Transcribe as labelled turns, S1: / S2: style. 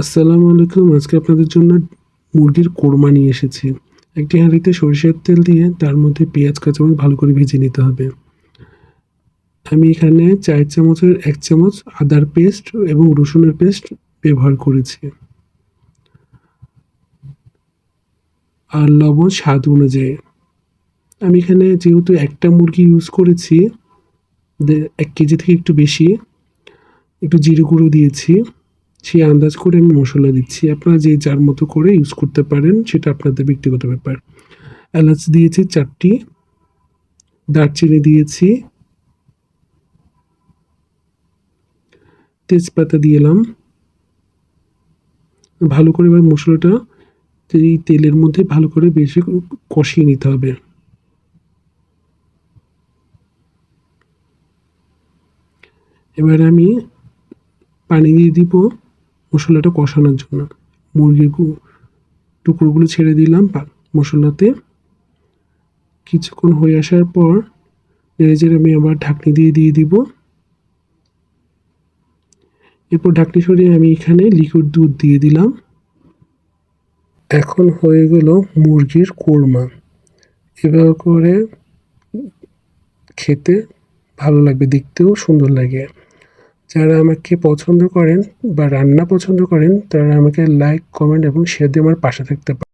S1: আসসালামু আলাইকুম। আজকে আপনাদের জন্য মুরগির কোরমা নিয়ে এসেছি। একটি হাঁড়িতে সরিষার তেল দিয়ে তার মধ্যে পেঁয়াজ কাঁচামরিচ ভালো করে ভেজে নিতে হবে। আমি এখানে ৪ চামচের ১ চামচ আদার পেস্ট এবং রসুনের পেস্ট ব্যবহার করেছি। আর লবণ স্বাদ অনুযায়ী। আমি এখানে যেহেতু একটা মুরগি ইউজ করেছি, ১ কেজি থেকে একটু বেশি, একটু জিরে গুঁড়ো দিয়েছি। সেই আন্দাজ করে আমি মশলা দিচ্ছি। আপনারা যে যার মতো করে ইউজ করতে পারেন, সেটা আপনাদের ব্যক্তিগত ব্যাপার। এলাচ দিয়েছি ৪টি, দারচিনি দিয়েছি, তেজপাতা দিলাম। ভালো করে এবার মশলাটা এই তেলের মধ্যে ভালো করে বেশি কষিয়ে নিতে হবে। এবার আমি পানি দিয়ে দিব মশলাটা কষানোর জন্য। মুরগির টুকরোগুলো ছেড়ে দিলাম মশলাতে। কিছুক্ষণ হয়ে আসার পর নেড়েচেড়ে আমি আবার ঢাকনি দিয়ে দিব। এরপর ঢাকনি সরিয়ে আমি এখানে লিকুইড দুধ দিয়ে দিলাম। এখন হয়ে গেল মুরগির কোরমা। এভাবে করে খেতে ভালো লাগবে, দেখতেও সুন্দর লাগে। যারা আমাকে পছন্দ করেন বা রান্না পছন্দ করেন, তারা আমাকে লাইক, কমেন্ট এবং শেয়ার দিয়ে আমার পাশে থাকতে পারেন।